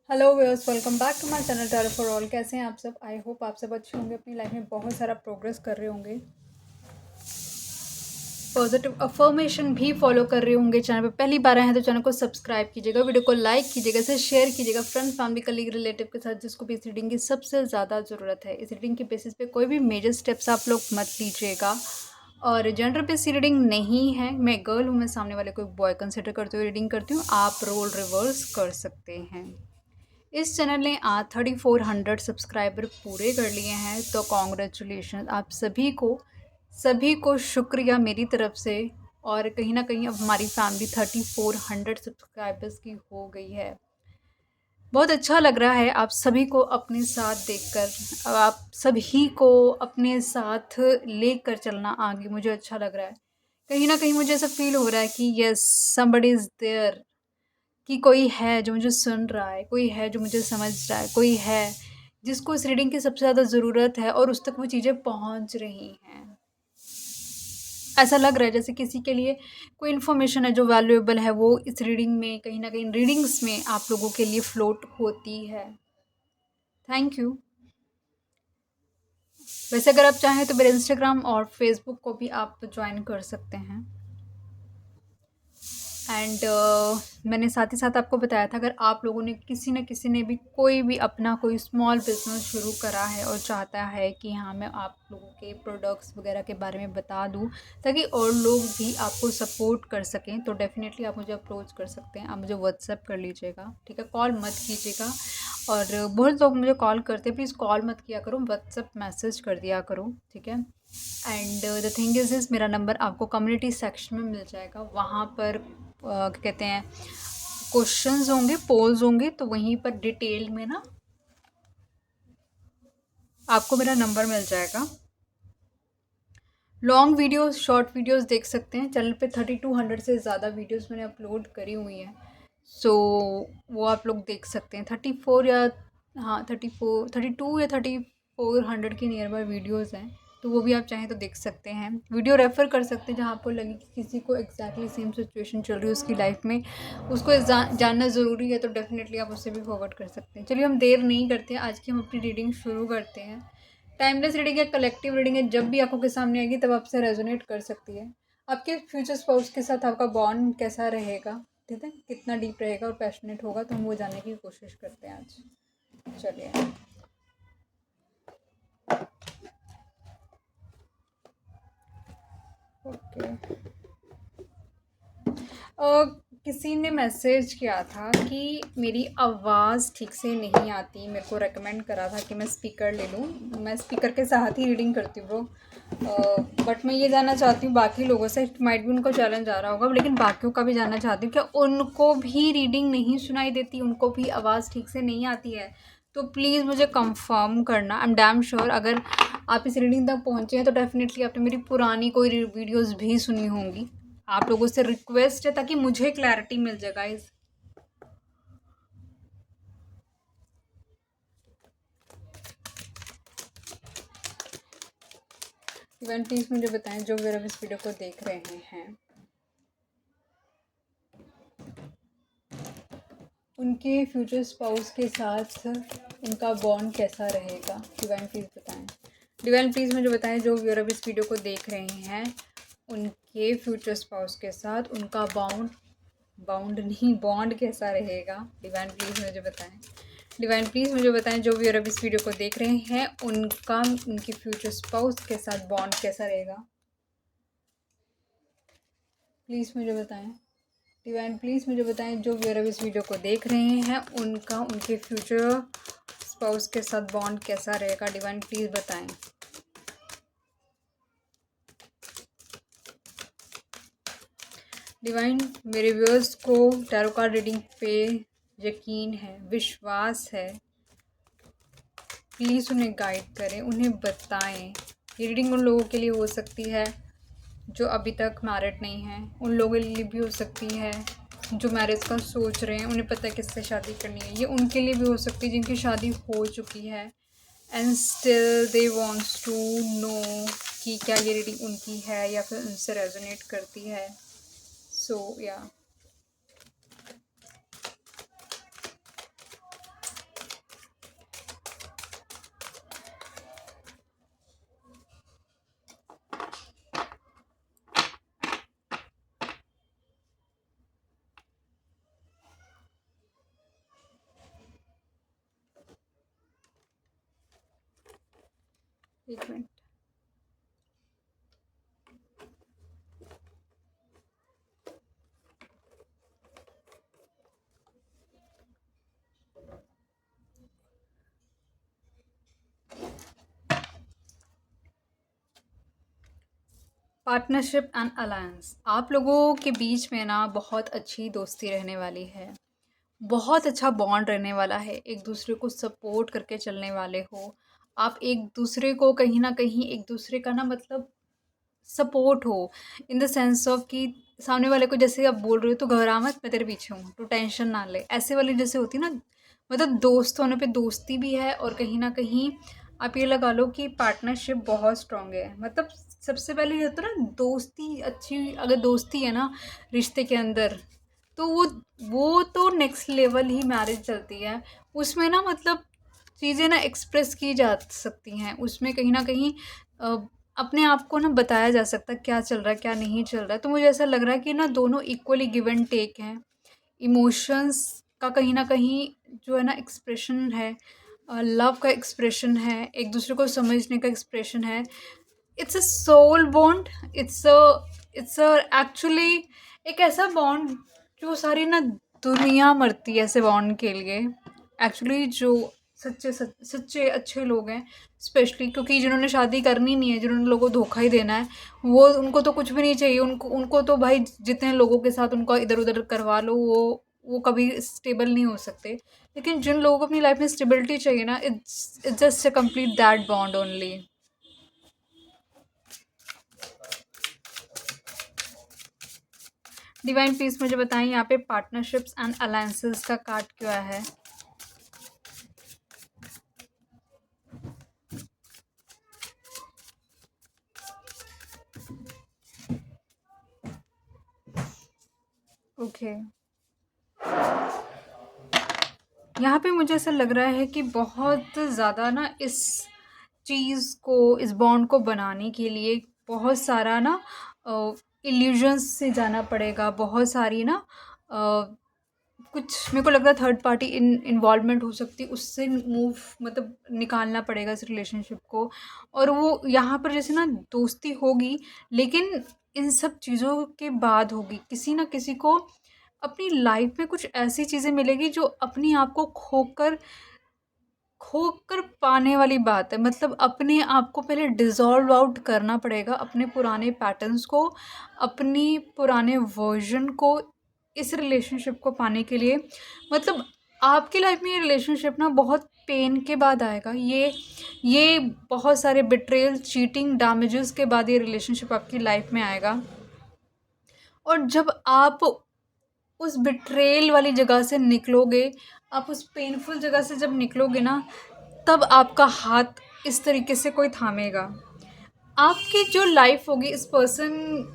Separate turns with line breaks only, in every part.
Hello viewers, welcome back to my channel tarot for all. कैसे हैं आप सब? आई होप आप सब अच्छे होंगे, अपनी लाइफ में बहुत सारा प्रोग्रेस कर रहे होंगे, पॉजिटिव अफर्मेशन भी फॉलो कर रहे होंगे। चैनल पे पहली बार आए हैं तो चैनल को सब्सक्राइब कीजिएगा, वीडियो को लाइक कीजिएगा, इसे शेयर कीजिएगा फ्रेंड, फैमिली, कलीग, रिलेटिव के साथ जिसको भी इस रीडिंग की सबसे ज़्यादा ज़रूरत है। इस रीडिंग के बेसिस पे कोई भी मेजर स्टेप्स आप लोग मत लीजिएगा। और जेंडर बेस्ड रीडिंग नहीं है। मैं गर्ल हूँ, मैं सामने वाले को बॉय कंसिडर करते हुए रीडिंग करती हूँ। आप रोल रिवर्स कर सकते हैं। इस चैनल ने आज 3400 सब्सक्राइबर पूरे कर लिए हैं, तो कॉन्ग्रेचुलेशन आप सभी को शुक्रिया मेरी तरफ से। और कहीं ना कहीं अब हमारी फैमिली 3400 सब्सक्राइबर्स की हो गई है। बहुत अच्छा लग रहा है आप सभी को अपने साथ देखकर, अब आप सभी को अपने साथ लेकर चलना आगे मुझे अच्छा लग रहा है। कहीं ना कहीं मुझे ऐसा फील हो रहा है कि यस, समबडी इज़ देयर, कि कोई है जो मुझे सुन रहा है, कोई है जो मुझे समझ रहा है, कोई है जिसको इस रीडिंग की सबसे ज़्यादा ज़रूरत है और उस तक वो चीज़ें पहुंच रही हैं। ऐसा लग रहा है जैसे किसी के लिए कोई इन्फॉर्मेशन है जो वैल्यूएबल है, वो इस रीडिंग में कहीं ना कहीं रीडिंग्स में आप लोगों के लिए फ्लोट होती है। Thank you. वैसे अगर आप चाहें तो मेरे इंस्टाग्राम और फेसबुक को भी आप ज्वाइन कर सकते हैं। एंड मैंने साथ ही साथ आपको बताया था, अगर आप लोगों ने किसी न किसी ने भी कोई भी अपना कोई स्मॉल बिजनेस शुरू करा है और चाहता है कि हाँ मैं आप लोगों के प्रोडक्ट्स वगैरह के बारे में बता दूँ ताकि और लोग भी आपको सपोर्ट कर सकें, तो डेफ़िनेटली आप मुझे अप्रोच कर सकते हैं। आप मुझे व्हाट्सएप कर लीजिएगा, ठीक है? कॉल मत कीजिएगा। और बहुत लोग मुझे कॉल करते हैं, प्लीज़ कॉल मत किया करो, व्हाट्सएप मैसेज कर दिया करो, ठीक है? एंड द थिंग इज़ मेरा नंबर आपको कम्युनिटी सेक्शन में मिल जाएगा। वहाँ पर क्या कहते हैं, क्वेश्चंस होंगे, पोल्स होंगे, तो वहीं पर डिटेल में ना आपको मेरा नंबर मिल जाएगा। लॉन्ग वीडियोस, शॉर्ट वीडियोस देख सकते हैं। चैनल पे 3200 से ज़्यादा वीडियोस मैंने अपलोड करी हुई हैं, सो वो आप लोग देख सकते हैं। 34 या हाँ 34 32 या 3400 की नियर बाय वीडियोज़ हैं, तो वो भी आप चाहें तो देख सकते हैं। वीडियो रेफ़र कर सकते हैं जहाँ आपको लगे कि किसी को एग्जैक्टली सेम सिचुएशन चल रही है उसकी लाइफ में, उसको जानना ज़रूरी है, तो डेफ़िनेटली आप उससे भी फॉरवर्ड कर सकते हैं। चलिए हम देर नहीं करते हैं, आज की हम अपनी रीडिंग शुरू करते हैं। टाइमलेस रीडिंग है, कलेक्टिव रीडिंग है, जब भी आंखों के सामने आएगी तब आपसे रेजोनेट कर सकती है। आपके फ्यूचर स्पाउस के साथ आपका बॉन्ड कैसा रहेगा, ठीक है, कितना डीप रहेगा और पैशनेट होगा, तो हम वो जानने की कोशिश करते हैं आज। चलिए। ओके। किसी ने मैसेज किया था कि मेरी आवाज़ ठीक से नहीं आती, मेरे को रेकमेंड करा था कि मैं स्पीकर ले लूँ। मैं स्पीकर के साथ ही रीडिंग करती हूँ ब्रो। बट मैं ये जानना चाहती हूँ बाकी लोगों से, माइट भी उनको चैलेंज आ रहा होगा, लेकिन बाकियों का भी जानना चाहती हूँ कि उनको भी रीडिंग नहीं सुनाई देती, उनको भी आवाज़ ठीक से नहीं आती है? तो प्लीज़ मुझे कंफर्म करना। आई एम डैम श्योर अगर आप इस रीडिंग तक पहुँचे हैं तो डेफिनेटली आपने मेरी पुरानी कोई वीडियोज़ भी सुनी होंगी। आप लोगों से रिक्वेस्ट है ताकि मुझे क्लैरिटी मिल जाए गाइस। इवन प्लीज़ मुझे बताएं जो मेरा इस वीडियो को देख रहे हैं, उनके फ्यूचर स्पाउस के साथ उनका बॉन्ड कैसा रहेगा। डिवाइन प्लीज़ बताएं। डिवाइन प्लीज़ मुझे बताएं जो व्यूअर इस वीडियो को देख रहे हैं, उनके फ्यूचर स्पाउस के साथ उनका बॉन्ड कैसा रहेगा। डिवाइन प्लीज़ मुझे बताएं। डिवाइन प्लीज़ मुझे बताएं जो व्यूअर इस वीडियो को देख रहे हैं, उनके फ्यूचर स्पाउस के साथ बॉन्ड कैसा रहेगा। प्लीज़ मुझे बताएं। डिवाइन प्लीज़ मुझे बताएं जो व्यूअर इस वीडियो को देख रहे हैं, उनके फ्यूचर स्पाउस के साथ बॉन्ड कैसा रहेगा। डिवाइन प्लीज़ बताएं। डिवाइन, मेरे व्यूअर्स को टैरो कार्ड रीडिंग पे यकीन है, विश्वास है, प्लीज़ उन्हें गाइड करें, उन्हें बताएं। ये रीडिंग उन लोगों के लिए हो सकती है जो अभी तक मैरिड नहीं हैं, उन लोगों के लिए भी हो सकती है जो मैरिज का सोच रहे हैं, उन्हें पता है किससे शादी करनी है। ये उनके लिए भी हो सकती है जिनकी शादी हो चुकी है and still they wants to know कि क्या ये रीडिंग उनकी है या फिर उनसे रेजोनेट करती है। सो या एक मिनट। पार्टनरशिप एंड अलायंस, आप लोगों के बीच में ना बहुत अच्छी दोस्ती रहने वाली है, बहुत अच्छा बॉन्ड रहने वाला है, एक दूसरे को सपोर्ट करके चलने वाले हो आप, एक दूसरे को कहीं ना कहीं एक दूसरे का ना मतलब सपोर्ट हो, इन द सेंस ऑफ कि सामने वाले को जैसे आप बोल रहे हो तो घबरा मत, मैं तेरे पीछे हूँ, तो टेंशन ना ले, ऐसे वाली जैसे होती ना, मतलब दोस्त होने पे दोस्ती भी है, और कहीं ना कहीं आप ये लगा लो कि पार्टनरशिप बहुत स्ट्रांग है। मतलब सबसे पहले ये होता है ना, दोस्ती अच्छी अगर दोस्ती है ना रिश्ते के अंदर, तो वो तो नेक्स्ट लेवल ही मैरिज चलती है। उसमें ना मतलब चीज़ें ना एक्सप्रेस की जा सकती हैं, उसमें कहीं ना कहीं अ, अपने आप को ना बताया जा सकता है क्या चल रहा है क्या नहीं चल रहा है। तो मुझे ऐसा लग रहा है कि ना दोनों इक्वली गिव एंड टेक हैं, इमोशंस का कहीं न कहीं जो है ना एक्सप्रेशन है, लव का एक्सप्रेशन है, एक दूसरे को समझने का एक्सप्रेशन है। It's a soul bond, it's a actually एक ऐसा बॉन्ड जो सारी ना दुनिया मरती है ऐसे बॉन्ड के लिए। एक्चुअली जो सच्चे अच्छे लोग हैं, स्पेशली क्योंकि जिन्होंने शादी करनी नहीं है, जिन्होंने लोगों को धोखा ही देना है, वो उनको तो कुछ भी नहीं चाहिए, उनको तो भाई जितने लोगों के साथ उनको इधर उधर करवा लो, वो कभी स्टेबल नहीं हो सकते। लेकिन जिन लोगों को अपनी लाइफ में स्टेबिलिटी चाहिए ना, it's just a complete that bond only. Divine please मुझे बताएं यहाँ पे पार्टनरशिप्स एंड अलायंसेस का कार्ड क्या है। ओके, यहाँ पे मुझे ऐसा लग रहा है कि बहुत ज़्यादा ना इस चीज़ को, इस बॉन्ड को बनाने के लिए बहुत सारा ना इल्यूजन्स से जाना पड़ेगा, बहुत सारी ना कुछ मेरे को लग रहा है थर्ड पार्टी इन्वॉल्वमेंट हो सकती है, उससे मूव मतलब निकालना पड़ेगा इस रिलेशनशिप को। और वो यहाँ पर जैसे ना दोस्ती होगी, लेकिन इन सब चीज़ों के बाद होगी, किसी ना किसी को अपनी लाइफ में कुछ ऐसी चीज़ें मिलेगी जो अपने आप को खोकर खोकर पाने वाली बात है। मतलब अपने आप को पहले डिज़ॉल्व आउट करना पड़ेगा, अपने पुराने पैटर्न्स को, अपनी पुराने वर्ज़न को इस रिलेशनशिप को पाने के लिए। मतलब आपकी लाइफ में ये रिलेशनशिप ना बहुत पेन के बाद आएगा। ये बहुत सारे बिट्रेयल, चीटिंग, डैमेजेस के बाद ये रिलेशनशिप आपकी लाइफ में आएगा। और जब आप उस बिट्रेयल वाली जगह से निकलोगे, आप उस पेनफुल जगह से जब निकलोगे ना, तब आपका हाथ इस तरीके से कोई थामेगा। आपकी जो लाइफ होगी इस पर्सन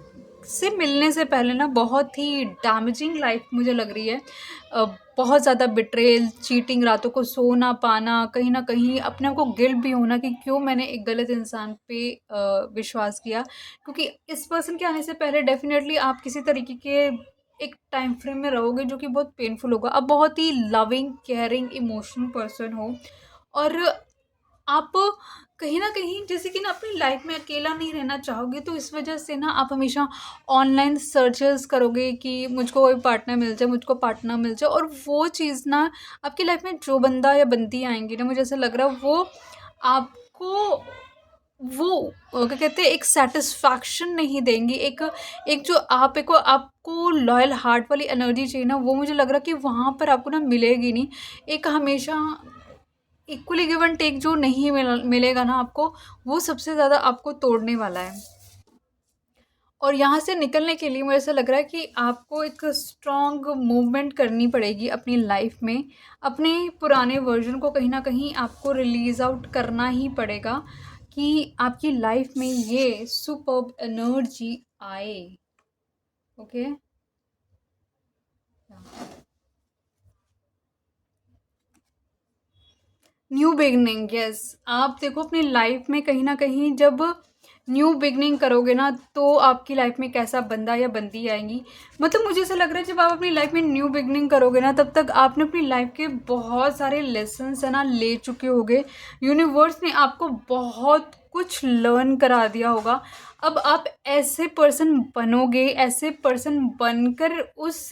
से मिलने से पहले ना बहुत ही डैमेजिंग लाइफ मुझे लग रही है। बहुत ज़्यादा बिट्रेयल, चीटिंग, रातों को सो ना पाना, कहीं ना कहीं अपने आप को गिल्ट भी होना कि क्यों मैंने एक गलत इंसान पे विश्वास किया। क्योंकि इस पर्सन के आने से पहले डेफिनेटली आप किसी तरीके के एक टाइम फ्रेम में रहोगे जो कि बहुत पेनफुल होगा। आप बहुत ही लविंग, केयरिंग, इमोशनल पर्सन हो, और आप कहीं न कहीं जैसे कि ना अपनी लाइफ में अकेला नहीं रहना चाहोगे, तो इस वजह से ना आप हमेशा ऑनलाइन सर्चेस करोगे कि मुझको कोई पार्टनर मिल जाए, मुझको पार्टनर मिल जाए। और वो चीज़ ना आपकी लाइफ में जो बंदा या बंदी आएँगी ना, मुझे ऐसा लग रहा है वो आपको वो क्या कहते हैं, एक सैटिस्फैक्शन नहीं देंगी। एक एक जो आप एक आपको लॉयल हार्ट वाली एनर्जी चाहिए ना, वो मुझे लग रहा है कि वहाँ पर आपको ना मिलेगी नहीं। एक हमेशा इक्वली गिव एंड टेक जो नहीं मिलेगा ना आपको, वो सबसे ज़्यादा आपको तोड़ने वाला है। और यहाँ से निकलने के लिए मुझे ऐसा लग रहा है कि आपको एक स्ट्रॉन्ग मूवमेंट करनी पड़ेगी अपनी लाइफ में। अपने पुराने वर्जन को कहीं ना कहीं आपको रिलीज आउट करना ही पड़ेगा कि आपकी लाइफ में ये सुपर्ब एनर्जी आए। Okay, new beginning, yes. आप देखो अपनी लाइफ में कहीं ना कहीं जब न्यू बिगनिंग करोगे ना तो आपकी लाइफ में कैसा बंदा या बंदी आएंगी। मतलब मुझे ऐसा लग रहा है जब आप अपनी लाइफ में न्यू बिगनिंग करोगे ना तब तक आपने अपनी लाइफ के बहुत सारे लेसन्स है ना ले चुके होगे। यूनिवर्स ने आपको बहुत कुछ लर्न करा दिया होगा। अब आप ऐसे पर्सन बनोगे, ऐसे पर्सन बनकर उस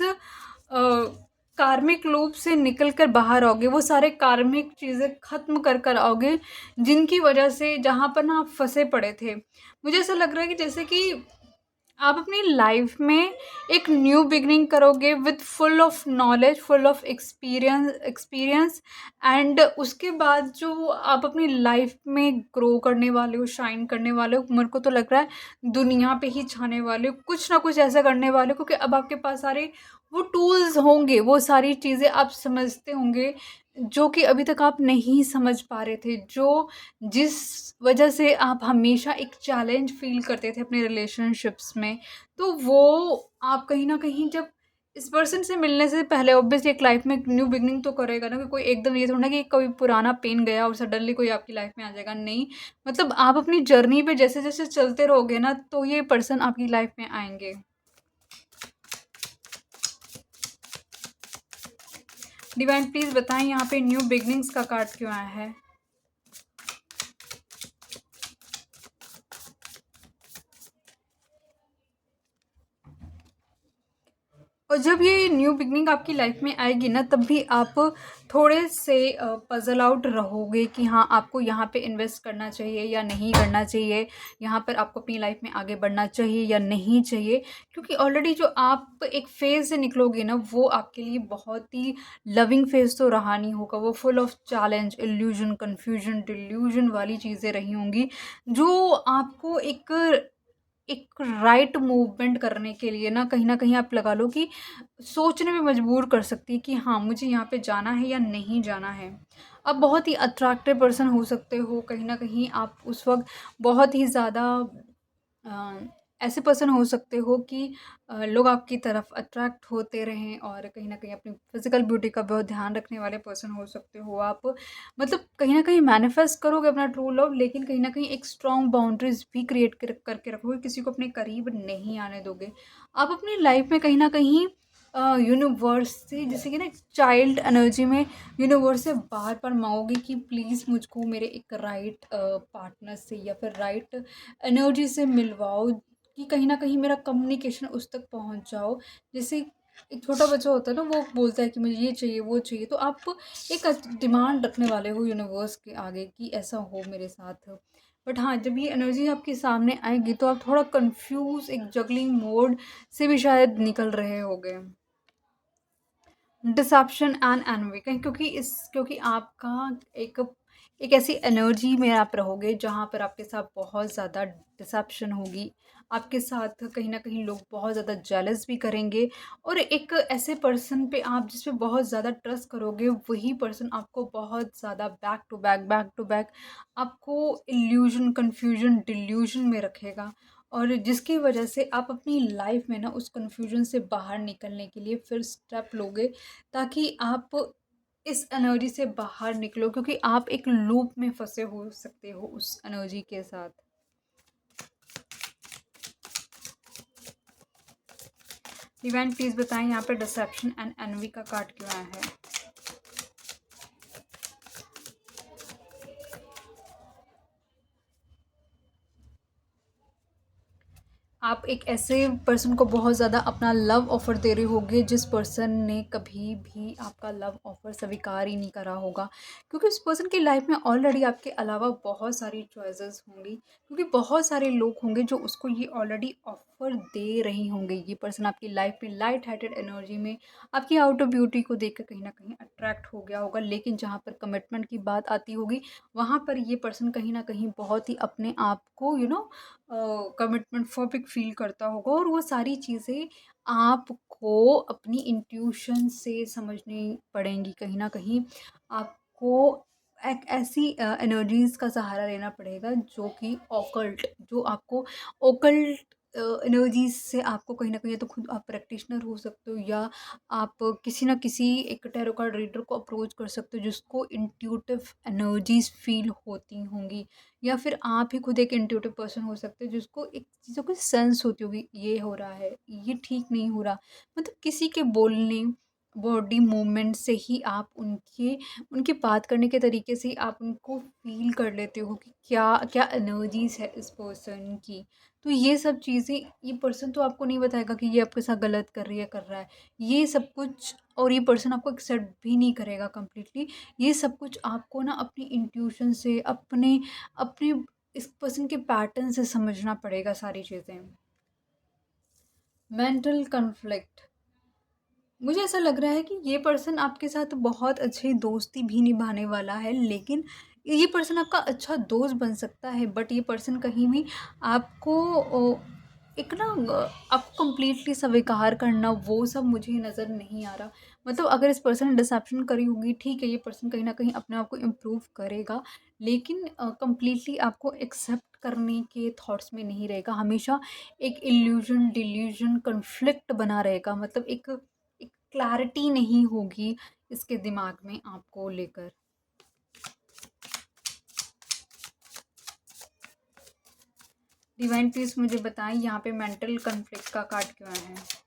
कार्मिक लूप से निकल कर बाहर आओगे, वो सारे कार्मिक चीज़ें ख़त्म कर कर आओगे जिनकी वजह से जहाँ पर ना आप फंसे पड़े थे। मुझे ऐसा लग रहा है कि जैसे कि आप अपनी लाइफ में एक न्यू बिगनिंग करोगे with full of knowledge, full of experience and उसके बाद जो आप अपनी लाइफ में ग्रो करने वाले हो, शाइन करने वाले हो, मेरे को तो लग रहा है दुनिया पे ही छाने वाले हो, कुछ ना कुछ ऐसा करने वाले हो, क्योंकि अब आपके पास सारे वो टूल्स होंगे, वो सारी चीज़ें आप समझते होंगे जो कि अभी तक आप नहीं समझ पा रहे थे, जो जिस वजह से आप हमेशा एक चैलेंज फ़ील करते थे अपने रिलेशनशिप्स में। तो वो आप कहीं न कहीं जब इस पर्सन से मिलने से पहले ऑब्वियसली एक लाइफ़ में एक न्यू बिगिनिंग तो करेगा ना, कि कोई एकदम ये थोड़ा ना कि कोई पुराना पेन गया और सडनली कोई आपकी लाइफ़ में आ जाएगा, नहीं। मतलब आप अपनी जर्नी पे जैसे-जैसे चलते रहोगे ना, तो ये पर्सन आपकी लाइफ़ में आएँगे। डिवाइन प्लीज़ बताएँ यहाँ पे न्यू बिगिनिंग्स का कार्ड क्यों आया है? और जब ये न्यू बिगनिंग आपकी लाइफ में आएगी ना तब भी आप थोड़े से पजल आउट रहोगे कि हाँ आपको यहाँ पे इन्वेस्ट करना चाहिए या नहीं करना चाहिए, यहाँ पर आपको अपनी लाइफ में आगे बढ़ना चाहिए या नहीं चाहिए। क्योंकि ऑलरेडी जो आप एक फेज़ से निकलोगे ना वो आपके लिए बहुत ही लविंग फेज़ तो रहा नहीं होगा, वो full of challenge, illusion, confusion, delusion वाली चीज़ें रही होंगी जो आपको एक राइट मूवमेंट करने के लिए ना कहीं न कहीं आप लगा लो कि सोचने में मजबूर कर सकती है कि हाँ, मुझे यहाँ पे जाना है या नहीं जाना है। आप बहुत ही अट्रैक्टिव पर्सन हो सकते हो, कहीं न कहीं आप उस वक़्त बहुत ही ज़्यादा अ, ऐसे पर्सन हो सकते हो कि लोग आपकी तरफ अट्रैक्ट होते रहें और कहीं न कहीं अपनी फ़िज़िकल ब्यूटी का बहुत ध्यान रखने वाले पर्सन हो सकते हो आप। मतलब कहीं न कहीं मैनिफेस्ट करोगे अपना ट्रू लव, लेकिन कहीं न कहीं एक स्ट्रॉन्ग बाउंड्रीज़ भी क्रिएट करके रखोगे, किसी को अपने करीब नहीं आने दोगे। आप अपनी लाइफ़ में कहीं न कहीं यूनिवर्स से जैसे कि ना चाइल्ड एनर्जी में यूनिवर्स से बार-बार माँगोगे कि प्लीज़ मुझको मेरे एक राइट पार्टनर से या फिर राइट एनर्जी से मिलवाओ, कि कहीं न कहीं मेरा कम्युनिकेशन उस तक पहुँच जाओ। जैसे एक छोटा बच्चा होता है ना, वो बोलता है कि मुझे ये चाहिए, वो चाहिए, तो आप एक डिमांड रखने वाले हो यूनिवर्स के आगे कि ऐसा हो मेरे साथ। बट हाँ, जब ये एनर्जी आपके सामने आएगी तो आप थोड़ा कन्फ्यूज़ एक जगलिंग मोड से भी शायद निकल रहे होंगे। डिसेप्शन एंड एनवी कहीं, क्योंकि आपका एक एक ऐसी एनर्जी में आप रहोगे जहाँ पर आपके साथ बहुत ज़्यादा डिसेप्शन होगी। आपके साथ कहीं न कहीं लोग बहुत ज़्यादा जेलस भी करेंगे और एक ऐसे पर्सन पे आप जिस पे बहुत ज़्यादा ट्रस्ट करोगे, वही पर्सन आपको बहुत ज़्यादा बैक टू बैक आपको इल्यूज़न, कन्फ्यूज़न, डिल्यूज़न में रखेगा। और जिसकी वजह से आप अपनी लाइफ में ना उस कन्फ्यूजन से बाहर निकलने के लिए फिर स्टेप लोगे, ताकि आप इस एनर्जी से बाहर निकलो, क्योंकि आप एक लूप में फंसे हो सकते हो उस एनर्जी के साथ। डिवाइन प्लीज बताएं यहाँ पे डिसेप्शन एंड एनवी का कार्ड क्यों आया है? आप एक ऐसे पर्सन को बहुत ज़्यादा अपना लव ऑफ़र दे रहे होगे जिस पर्सन ने कभी भी आपका लव ऑफ़र स्वीकार ही नहीं करा होगा, क्योंकि उस पर्सन की लाइफ में ऑलरेडी आपके अलावा बहुत सारी चॉइसेस होंगी, क्योंकि बहुत सारे लोग होंगे जो उसको ये ऑलरेडी ऑफ़र दे रही होंगे। ये पर्सन आपकी लाइफ में लाइट हार्टेड एनर्जी में आपकी आउटर ब्यूटी को देख कर कहीं ना कहीं अट्रैक्ट हो गया होगा, लेकिन जहाँ पर कमिटमेंट की बात आती होगी वहाँ पर ये पर्सन कहीं ना कहीं बहुत ही अपने आप को कमिटमेंट फोबिक फ़ील करता होगा, और वो सारी चीज़ें आपको अपनी इंट्यूशन से समझनी पड़ेंगी। कहीं न कहीं आपको एक ऐसी एनर्जीज़ का सहारा लेना पड़ेगा जो कि ऑकल्ट जो आपको ऑकल्ट एनर्जीज़ से आपको कहीं न कहीं, या तो खुद आप प्रैक्टिशनर हो सकते हो, या आप किसी न किसी एक टैरो कार्ड रीडर को अप्रोच कर सकते हो जिसको इंट्यूटिव एनर्जीज़ फ़ील होती होंगी, या फिर आप ही खुद एक इंट्यूटिव पर्सन हो सकते हो जिसको एक चीज़ों की सेंस होती होगी, ये हो रहा है, ये ठीक नहीं हो रहा। मतलब किसी के बोलने, बॉडी मूवमेंट से ही आप उनके उनकी बात करने के तरीके से ही आप उनको फ़ील कर लेते हो कि क्या क्या एनर्जीज़ है इस पर्सन की। तो ये सब चीज़ें, ये पर्सन तो आपको नहीं बताएगा कि ये आपके साथ गलत कर रही है, कर रहा है। ये सब कुछ, और ये पर्सन आपको एक्सेप्ट भी नहीं करेगा कंप्लीटली। ये सब कुछ आपको ना अपनी इंट्यूशन से, अपने अपने इस पर्सन के पैटर्न से समझना पड़ेगा सारी चीज़ें। मेंटल कॉन्फ्लिक्ट, मुझे ऐसा लग रहा है कि ये पर्सन आपके साथ बहुत अच्छी दोस्ती भी निभाने वाला है, लेकिन ये पर्सन आपका अच्छा दोस्त बन सकता है, बट ये पर्सन कहीं भी आपको एक ना आपको कंप्लीटली स्वीकार करना, वो सब मुझे नज़र नहीं आ रहा। मतलब अगर इस पर्सन ने डिसेप्शन करी होगी, ठीक है, ये पर्सन कहीं ना कहीं अपने आप को इम्प्रूव करेगा, लेकिन कंप्लीटली आपको एक्सेप्ट करने के थॉट्स में नहीं रहेगा। हमेशा एक इल्यूजन, डिल्यूजन, कन्फ्लिक्ट बना रहेगा। मतलब एक एक क्लैरिटी नहीं होगी इसके दिमाग में आपको लेकर। डिवाइन प्लीज मुझे बताएं यहाँ पे मेंटल कॉन्फ्लिक्ट का कार्ड क्यों आया है।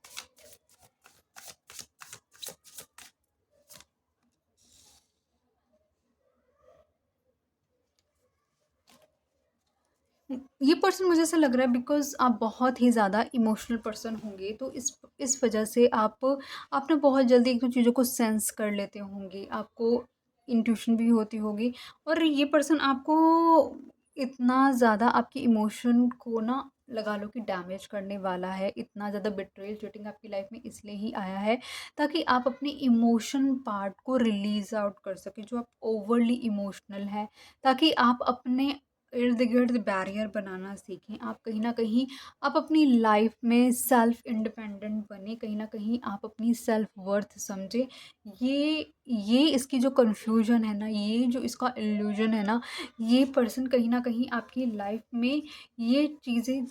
ये पर्सन मुझे ऐसा लग रहा है बिकॉज़ आप बहुत ही ज़्यादा इमोशनल पर्सन होंगे, तो इस वजह से आप ना बहुत जल्दी एक दो चीज़ों को सेंस कर लेते होंगे, आपको इंट्यूशन भी होती होगी, और ये पर्सन आपको इतना ज़्यादा आपके इमोशन को ना लगा लो कि डैमेज करने वाला है। इतना ज़्यादा बिट्रेयल, चीटिंग आपकी लाइफ में इसलिए ही आया है ताकि आप अपने इमोशन पार्ट को रिलीज़ आउट कर सकें, जो आप ओवरली इमोशनल हैं, ताकि आप अपने इर्द-गिर्द बैरियर बनाना सीखें। आप कहीं न कहीं आप अपनी लाइफ़ में सेल्फ़ इंडिपेंडेंट बनें, कहीं न कहीं आप अपनी सेल्फ़ वर्थ समझें। ये इसकी जो कन्फ्यूज़न है ना, ये जो इसका इल्यूज़न है ना, ये पर्सन कहीं न कहीं आपकी लाइफ़ में ये चीज़ें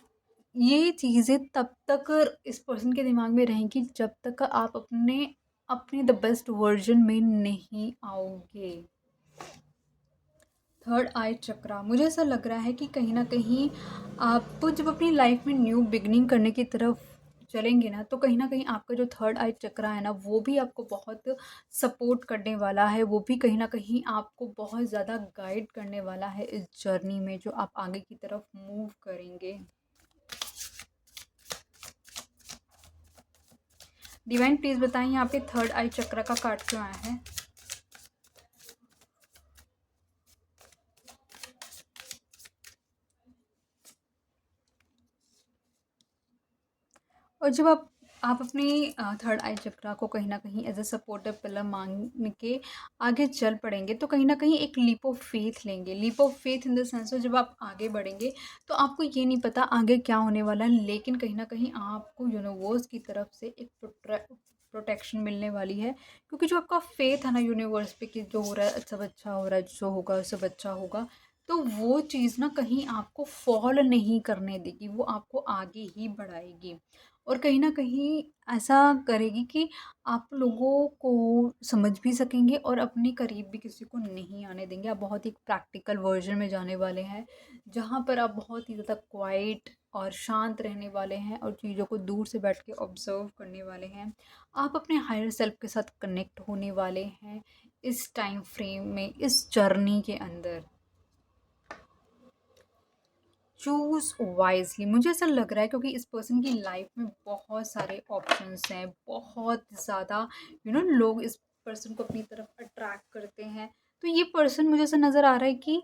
ये चीज़ें तब तक इस पर्सन के दिमाग में रहेंगी जब तक आप अपने अपने द बेस्ट वर्ज़न में नहीं आओगे। थर्ड आई चक्रा, मुझे ऐसा लग रहा है कि कहीं न कहीं आप जब अपनी लाइफ में न्यू बिगिनिंग करने की तरफ चलेंगे ना, तो कहीं न कहीं आपका जो थर्ड आई चक्रा है ना, वो भी आपको बहुत सपोर्ट करने वाला है, वो भी कहीं न कहीं आपको बहुत ज़्यादा गाइड करने वाला है इस जर्नी में जो आप आगे की तरफ मूव करेंगे। डिवाइन प्लीज़ बताएँ यहाँ पे थर्ड आई चक्रा का कार्ड क्यों आया है? और जब आप अपने थर्ड आई चक्रा को कहीं न कहीं एज़ अ सपोर्टिव पिलर मान के आगे चल पड़ेंगे, तो कहीं न कहीं एक लीप ऑफ फेथ लेंगे। Leap of faith in the sense जब आप आगे बढ़ेंगे, तो आपको ये नहीं पता आगे क्या होने वाला है, लेकिन कहीं न कहीं आपको यूनिवर्स की तरफ से एक प्रोटेक्शन मिलने वाली है। क्योंकि जो आपका फेथ है ना यूनिवर्स पे कि जो हो रहा है सब अच्छा हो रहा है, जो होगा सब अच्छा होगा, तो वो चीज़ ना कहीं आपको फॉल नहीं करने देगी, वो आपको आगे ही बढ़ाएगी। और कहीं न कहीं ऐसा करेगी कि आप लोगों को समझ भी सकेंगे और अपने करीब भी किसी को नहीं आने देंगे। आप बहुत ही प्रैक्टिकल वर्ज़न में जाने वाले हैं, जहाँ पर आप बहुत ही ज़्यादा क्वाइट और शांत रहने वाले हैं और चीज़ों को दूर से बैठ के ऑब्ज़र्व करने वाले हैं। आप अपने हायर सेल्फ के साथ कनेक्ट होने वाले हैं इस टाइम फ्रेम में, इस जर्नी के अंदर। चूज़ वाइज़ली, मुझे ऐसा लग रहा है क्योंकि इस पर्सन की लाइफ में बहुत सारे ऑप्शंस हैं, बहुत ज़्यादा लोग इस पर्सन को अपनी तरफ अट्रैक्ट करते हैं। तो ये पर्सन मुझे ऐसा नज़र आ रहा है कि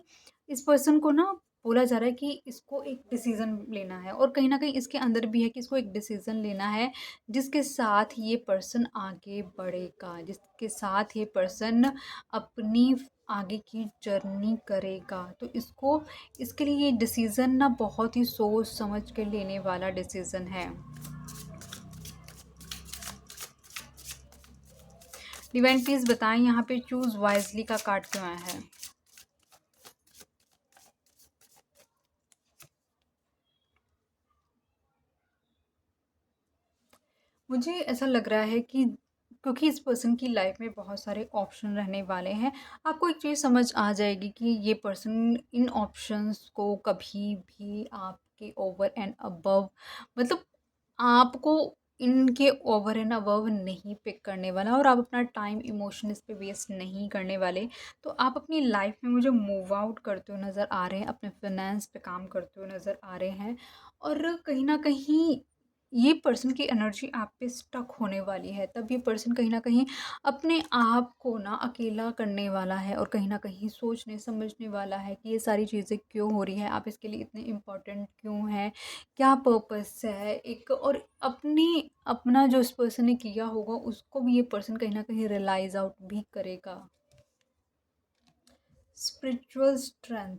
इस पर्सन को ना बोला जा रहा है कि इसको एक डिसीज़न लेना है, और कहीं न कहीं इसके अंदर भी है कि इसको एक डिसीज़न लेना है जिसके साथ ये पर्सन आगे बढ़ेगा, जिसके साथ ये पर्सन अपनी आगे की जर्नी करेगा। तो इसके लिए ये डिसीज़न ना बहुत ही सोच समझ के लेने वाला डिसीज़न है। डिवाइन प्लीज़ बताएं यहाँ पे चूज़ वाइजली का कार्ड क्यों आया है? मुझे ऐसा लग रहा है कि क्योंकि इस पर्सन की लाइफ में बहुत सारे ऑप्शन रहने वाले हैं, आपको एक चीज़ समझ आ जाएगी कि ये पर्सन इन ऑप्शंस को कभी भी आपके ओवर एंड अबव, मतलब आपको इनके ओवर एंड अबव नहीं पिक करने वाला, और आप अपना टाइम इमोशन इस पे वेस्ट नहीं करने वाले। तो आप अपनी लाइफ में मुझे मूव आउट करते हुए नज़र आ रहे हैं, अपने फाइनेंस पे काम करते हुए नज़र आ रहे हैं, और कहीं ना कहीं ये पर्सन की एनर्जी आप पे स्टक होने वाली है। तब ये पर्सन कहीं न कहीं अपने आप को ना अकेला करने वाला है, और कहीं न कहीं सोचने समझने वाला है कि ये सारी चीज़ें क्यों हो रही हैं, आप इसके लिए इतने इम्पोर्टेंट क्यों हैं, क्या पर्पस है एक, और अपना जो इस पर्सन ने किया होगा उसको भी ये पर्सन कहीं न कहीं रियलाइज़ आउट भी करेगा। स्पिरिचुअल स्ट्रेंथ,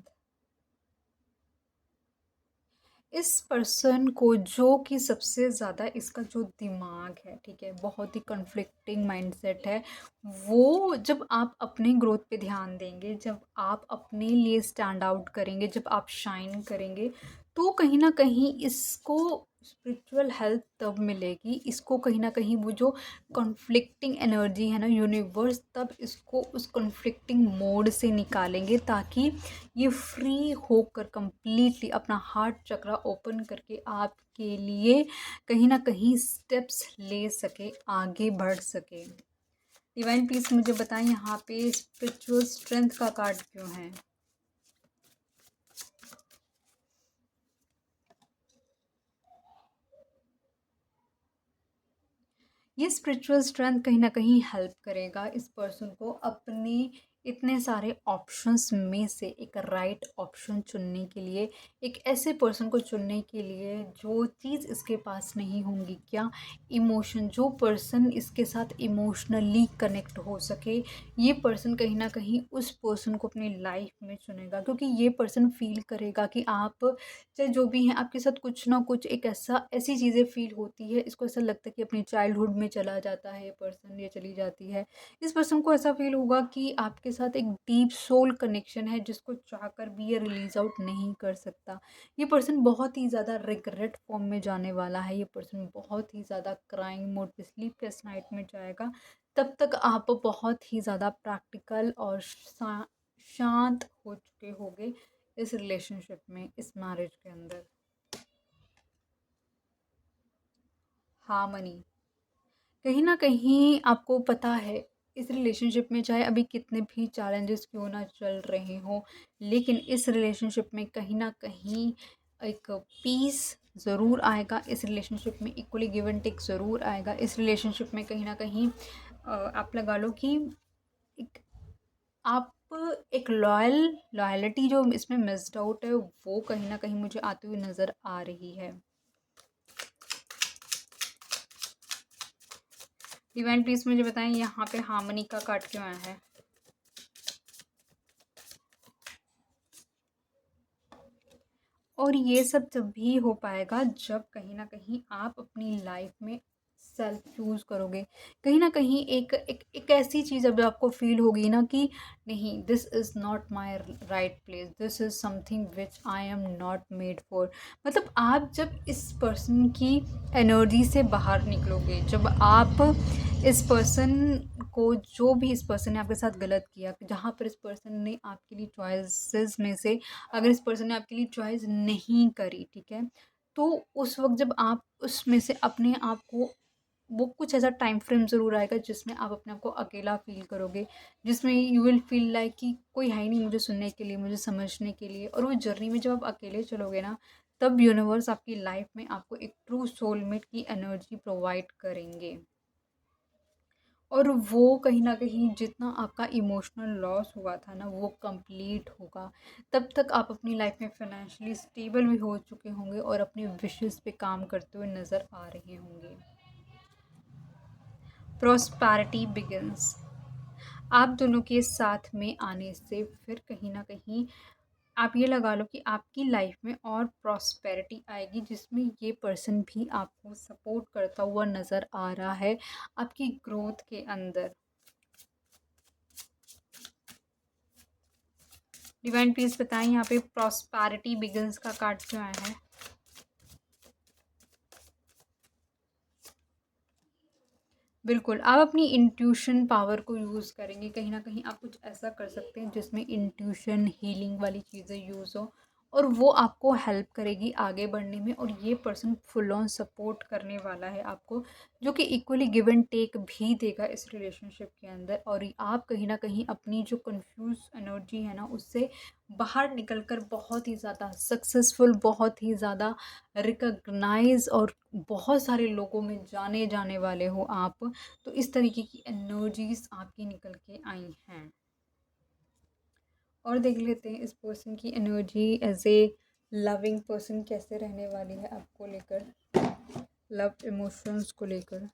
इस पर्सन को जो कि सबसे ज़्यादा इसका जो दिमाग है, ठीक है, बहुत ही कन्फ्लिक्टिंग माइंडसेट है। वो जब आप अपने ग्रोथ पे ध्यान देंगे, जब आप अपने लिए स्टैंड आउट करेंगे, जब आप शाइन करेंगे, तो कहीं न कहीं इसको स्पिरिचुअल हेल्प तब मिलेगी। इसको कहीं न कहीं वो जो कॉन्फ्लिक्टिंग एनर्जी है ना, यूनिवर्स तब इसको उस कॉन्फ्लिक्टिंग मोड से निकालेंगे, ताकि ये फ्री होकर कंप्लीटली अपना हार्ट चक्रा ओपन करके आपके लिए कहीं ना कहीं स्टेप्स ले सके, आगे बढ़ सके। डिवाइन पीस मुझे बताएं, यहाँ पे स्पिरिचुअल स्ट्रेंथ का कार्ड क्यों है? ये स्पिरिचुअल स्ट्रेंथ कहीं न कहीं हेल्प करेगा इस पर्सन को अपने इतने सारे ऑप्शंस में से एक राइट ऑप्शन चुनने के लिए, एक ऐसे पर्सन को चुनने के लिए जो चीज़ इसके पास नहीं होंगी, क्या इमोशन, जो पर्सन इसके साथ इमोशनली कनेक्ट हो सके, ये पर्सन कहीं न कहीं उस पर्सन को अपनी लाइफ में चुनेगा, क्योंकि ये पर्सन फ़ील करेगा कि आप चाहे जो भी हैं, आपके साथ कुछ ना कुछ एक ऐसी चीज़ें फ़ील होती है, इसको ऐसा लगता है कि अपनी चाइल्डहुड में चला जाता है ये पर्सन, ये चली जाती है। इस पर्सन को ऐसा फ़ील होगा कि आपके साथ एक डीप सोल कनेक्शन है, जिसको चाहकर भी ये रिलीज़ आउट नहीं कर सकता। ये पर्सन बहुत ही ज़्यादा रिग्रेट फॉर्म में जाने वाला है, ये पर्सन बहुत ही ज़्यादा क्राइंग मोड पे, स्लीपलेस नाइट में जाएगा। तब तक आप बहुत ही ज़्यादा प्रैक्टिकल और शांत हो चुके होंगे इस रिलेशनशिप में, इस मैरिज के अंदर। हार्मनी, कहीं न कहीं आपको पता है, इस रिलेशनशिप में चाहे अभी कितने भी चैलेंजेस क्यों ना चल रहे हों, लेकिन इस रिलेशनशिप में कहीं न कहीं एक पीस ज़रूर आएगा। इस रिलेशनशिप में इक्वली गिव एंड टेक ज़रूर आएगा। इस रिलेशनशिप में कहीं न कहीं आप लगा लो कि एक आप एक लॉयल्टी जो इसमें मिस्ड आउट है, वो कहीं न कहीं मुझे आती हुई नज़र आ रही है। डिवाइन प्लीज मुझे बताएं, यहाँ पे हार्मनी का कार्ड क्यों आया है? और ये सब जब भी हो पाएगा जब कहीं न कहीं आप अपनी लाइफ में सेल्फ चूज़ करोगे। कहीं न कहीं एक ऐसी चीज़ अब आपको फ़ील होगी ना कि नहीं, this is not my right place, this is something which I am not made for. मतलब आप जब इस पर्सन की एनर्जी से बाहर निकलोगे, जब आप इस पर्सन को, जो भी इस पर्सन ने आपके साथ गलत किया, जहाँ पर इस पर्सन ने आपके लिए चॉइसेस में से अगर इस पर्सन ने आपके लिए चॉइस नहीं करी, ठीक है, तो उस वक़्त जब आप उसमें से अपने आप को, वो कुछ ऐसा टाइम फ्रेम ज़रूर आएगा जिसमें आप अपने आप को अकेला फ़ील करोगे, जिसमें यू विल फ़ील लाइक कि कोई है ही नहीं मुझे सुनने के लिए, मुझे समझने के लिए। और वो जर्नी में जब आप अकेले चलोगे ना, तब यूनिवर्स आपकी लाइफ़ में आपको एक ट्रू सोलमेट की एनर्जी प्रोवाइड करेंगे। और वो कहीं न कहीं जितना आपका इमोशनल लॉस हुआ था ना, वो कंप्लीट होगा। तब तक आप अपनी लाइफ में फ़ाइनेंशियली स्टेबल भी हो चुके होंगे और अपने विशेज़ पे काम करते हुए नज़र आ रहे होंगे। प्रॉस्पैरिटी बिगिन्स, आप दोनों के साथ में आने से फिर कहीं न कहीं आप ये लगा लो कि आपकी लाइफ में और प्रॉस्पेरिटी आएगी, जिसमें ये पर्सन भी आपको सपोर्ट करता हुआ नज़र आ रहा है आपकी ग्रोथ के अंदर। डिवाइन प्लीज बताएं, यहाँ पे प्रॉस्पैरिटी बिगिंस का कार्ड क्यों आया है? बिल्कुल, आप अपनी इंट्यूशन पावर को यूज़ करेंगे, कहीं न कहीं आप कुछ ऐसा कर सकते हैं जिसमें इंट्यूशन, हीलिंग वाली चीज़ें यूज़ हो और वो आपको हेल्प करेगी आगे बढ़ने में और ये पर्सन फुल ऑन सपोर्ट करने वाला है आपको, जो कि इक्वली गिव एंड टेक भी देगा इस रिलेशनशिप के अंदर और आप कहीं न कहीं अपनी जो कन्फ्यूज़ एनर्जी है ना, उससे बाहर निकल कर बहुत ही ज़्यादा सक्सेसफुल, बहुत ही ज़्यादा रिकॉग्नाइज़ और बहुत सारे लोगों में जाने जाने वाले हो आप। तो इस तरीके की एनर्जीज़ आपकी निकल के आई हैं। और देख लेते हैं इस पर्सन की energy as a loving person कैसे रहने वाली है आपको लेकर, लव इमोशंस को लेकर।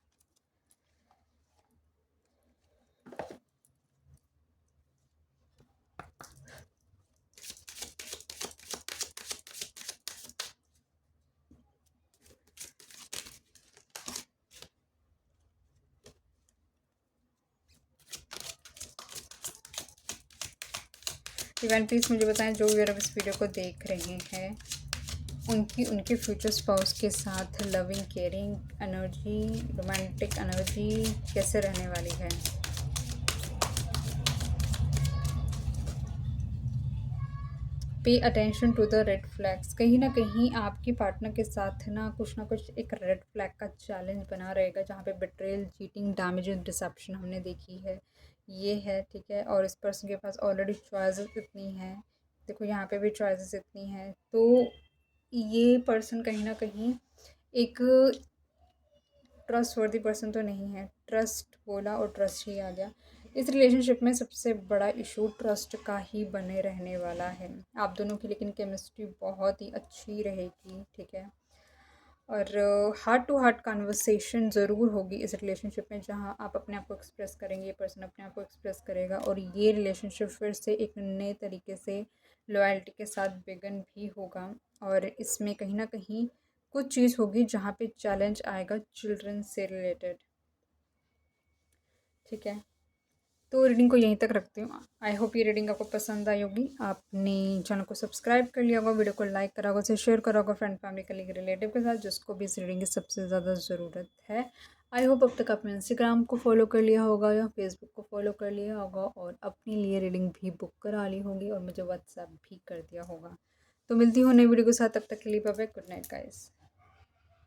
डिवाइन प्लीज़ मुझे बताएं जो भी अब इस वीडियो को देख रहे हैं उनके फ्यूचर स्पाउस के साथ loving caring energy, romantic energy कैसे रहने वाली है। Pay attention to the red flags, कहीं ना कहीं आपके पार्टनर के साथ ना कुछ एक रेड फ्लैग का चैलेंज बना रहेगा जहाँ पे betrayal, cheating, damage and deception हमने देखी है, ये है ठीक है। और इस पर्सन के पास ऑलरेडी चॉइसेस इतनी हैं, देखो यहाँ पे भी चॉइसेस इतनी हैं, तो ये पर्सन कहीं ना कहीं एक ट्रस्ट वर्दी पर्सन तो नहीं है। ट्रस्ट बोला और ट्रस्ट ही आ गया। इस रिलेशनशिप में सबसे बड़ा इशू ट्रस्ट का ही बने रहने वाला है आप दोनों की, लेकिन केमिस्ट्री बहुत ही अच्छी रहेगी ठीक है। और हार्ट टू हार्ट कन्वर्सेशन ज़रूर होगी इस रिलेशनशिप में, जहाँ आप अपने आप को एक्सप्रेस करेंगे, ये पर्सन अपने आप को एक्सप्रेस करेगा और ये रिलेशनशिप फिर से एक नए तरीके से लॉयल्टी के साथ बिगन भी होगा। और इसमें कहीं ना कहीं कुछ चीज़ होगी जहाँ पे चैलेंज आएगा चिल्ड्रन से रिलेटेड, ठीक है। तो रीडिंग को यहीं तक रखती हूँ। आई होप ये रीडिंग आपको पसंद आई होगी। आपने चैनल को सब्सक्राइब कर लिया होगा, वीडियो को लाइक करा होगा, उसे शेयर करा होगा फ्रेंड, फैमिली, कलीग, रिलेटिव के साथ जिसको भी इस रीडिंग की सबसे ज़्यादा ज़रूरत है। आई होप अब तक आपने इंस्टाग्राम को फॉलो कर लिया होगा या फेसबुक को फॉलो कर लिया होगा और अपने लिए रीडिंग भी बुक करा ली होगी और मुझे व्हाट्सएप भी कर दिया होगा। तो मिलती हूँ नई वीडियो के साथ, तब तक के लिए bye bye, good night guys.